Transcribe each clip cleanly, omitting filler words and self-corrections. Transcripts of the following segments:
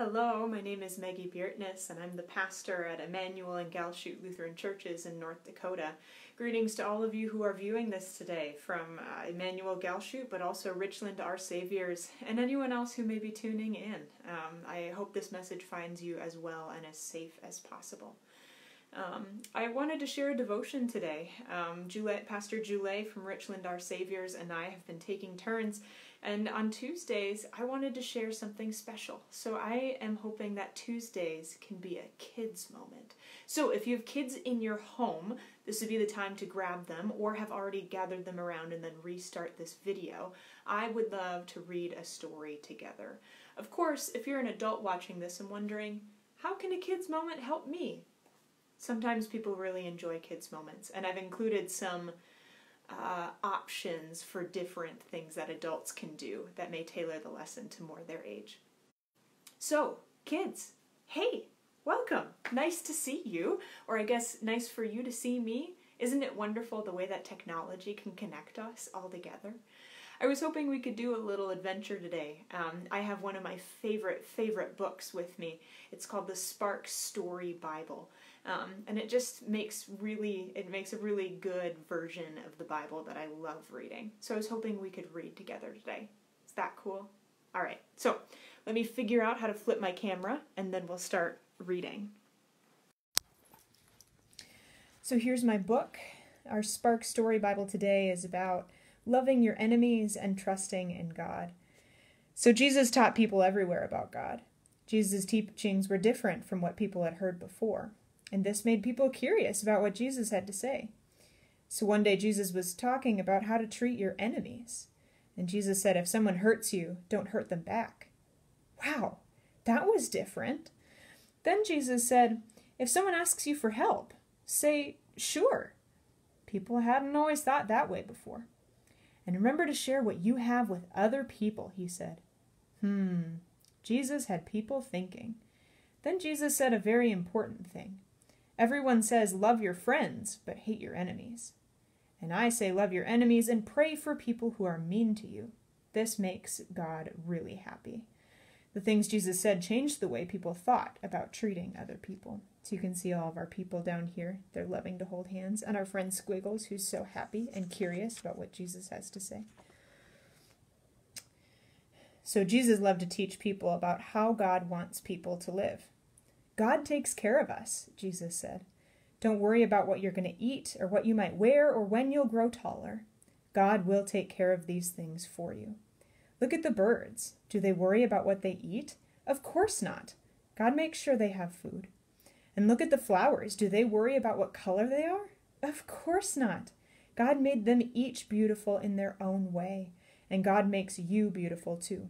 Hello, my name is Maggie Biertness, and I'm the pastor at Emmanuel and Galchute Lutheran Churches in North Dakota. Greetings to all of you who are viewing this today from Emmanuel Galchute, but also Richland Our Saviors, and anyone else who may be tuning in. I hope this message finds you as well and as safe as possible. I wanted to share a devotion today. Pastor Julie from Richland Our Saviors and I have been taking turns, and on Tuesdays I wanted to share something special. So I am hoping that Tuesdays can be a kids moment. So if you have kids in your home, this would be the time to grab them, or have already gathered them around and then restart this video. I would love to read a story together. Of course, if you're an adult watching this and wondering, how can a kids moment help me? Sometimes people really enjoy kids' moments, and I've included some options for different things that adults can do that may tailor the lesson to more their age. So, kids, hey, welcome. Nice to see you, or I guess nice for you to see me. Isn't it wonderful the way that technology can connect us all together? I was hoping we could do a little adventure today. I have one of my favorite books with me. It's called the Spark Story Bible. And it just makes a really good version of the Bible that I love reading. So I was hoping we could read together today. Is that cool? All right, so let me figure out how to flip my camera and then we'll start reading. So here's my book. Our Spark Story Bible today is about loving your enemies and trusting in God. So Jesus taught people everywhere about God. Jesus' teachings were different from what people had heard before, and this made people curious about what Jesus had to say. So one day Jesus was talking about how to treat your enemies, and Jesus said, if someone hurts you, don't hurt them back. Wow, that was different. Then Jesus said, if someone asks you for help, say, sure. People hadn't always thought that way before. And remember to share what you have with other people, he said. Jesus had people thinking. Then Jesus said a very important thing. Everyone says, love your friends, but hate your enemies. And I say, love your enemies and pray for people who are mean to you. This makes God really happy. The things Jesus said changed the way people thought about treating other people. So you can see all of our people down here. They're loving to hold hands. And our friend Squiggles, who's so happy and curious about what Jesus has to say. So Jesus loved to teach people about how God wants people to live. God takes care of us, Jesus said. Don't worry about what you're going to eat or what you might wear or when you'll grow taller. God will take care of these things for you. Look at the birds. Do they worry about what they eat? Of course not. God makes sure they have food. And look at the flowers. Do they worry about what color they are? Of course not. God made them each beautiful in their own way. And God makes you beautiful too.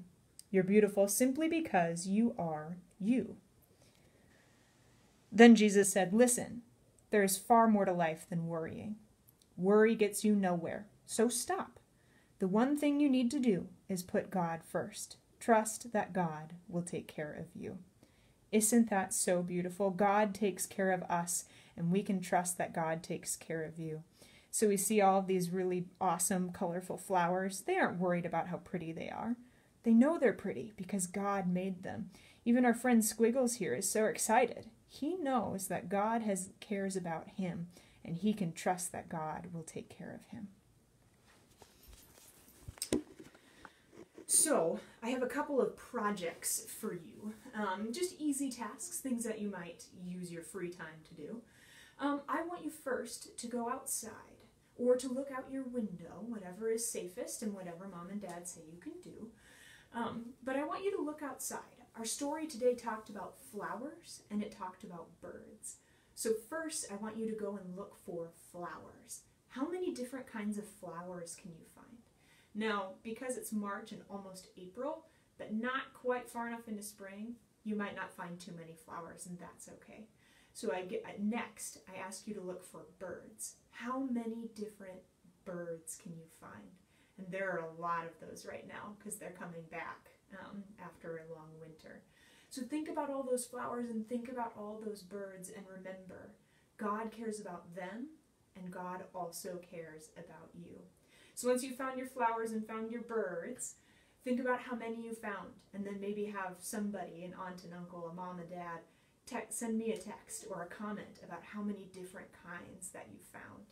You're beautiful simply because you are you. Then Jesus said, listen, there is far more to life than worrying. Worry gets you nowhere, so stop. The one thing you need to do is put God first. Trust that God will take care of you. Isn't that so beautiful? God takes care of us, and we can trust that God takes care of you. So we see all of these really awesome, colorful flowers. They aren't worried about how pretty they are. They know they're pretty because God made them. Even our friend Squiggles here is so excited. He knows that God cares about him, and he can trust that God will take care of him. So, I have a couple of projects for you, just easy tasks, things that you might use your free time to do. I want you first to go outside, or to look out your window, whatever is safest and whatever mom and dad say you can do. But I want you to look outside. Our story today talked about flowers, and it talked about birds. So first, I want you to go and look for flowers. How many different kinds of flowers can you find? Now, because it's March and almost April, but not quite far enough into spring, you might not find too many flowers, and that's okay. So next, I ask you to look for birds. How many different birds can you find? And there are a lot of those right now because they're coming back after a long winter. So think about all those flowers and think about all those birds, and remember, God cares about them, and God also cares about you. So once you've found your flowers and found your birds, Think about how many you found, and then maybe have somebody, an aunt and uncle, a mom and dad, send me a text or a comment about how many different kinds that you found.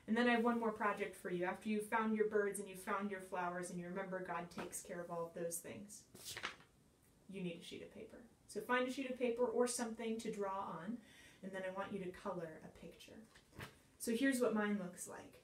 And then I have one more project for you. After you've found your birds and you've found your flowers and you remember God takes care of all of those things, you need a sheet of paper. So find a sheet of paper or something to draw on, and then I want you to color a picture. So here's what mine looks like.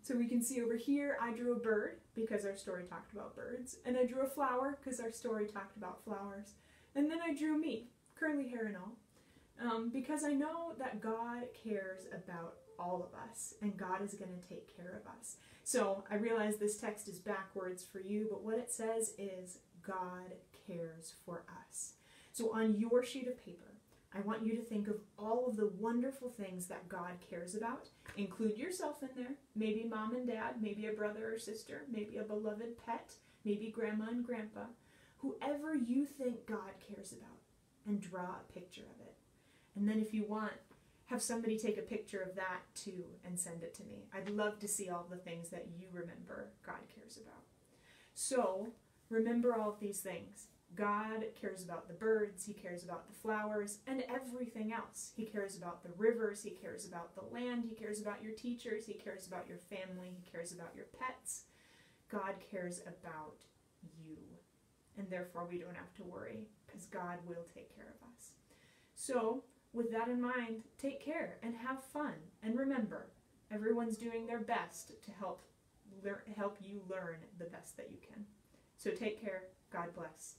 So we can see over here, I drew a bird because our story talked about birds, and I drew a flower because our story talked about flowers, and then I drew me, curly hair and all, because I know that God cares about all of us, and God is going to take care of us. So I realize this text is backwards for you, but what it says is God cares for us. So on your sheet of paper, I want you to think of all of the wonderful things that God cares about. Include yourself in there. Maybe mom and dad, maybe a brother or sister, maybe a beloved pet, maybe grandma and grandpa. Whoever you think God cares about, and draw a picture of it. And then if you want, have somebody take a picture of that too and send it to me. I'd love to see all the things that you remember God cares about. So remember all of these things. God cares about the birds, he cares about the flowers, and everything else. He cares about the rivers, he cares about the land, he cares about your teachers, he cares about your family, he cares about your pets. God cares about you. And therefore we don't have to worry, because God will take care of us. So, with that in mind, take care and have fun. And remember, everyone's doing their best to help you learn the best that you can. So take care. God bless.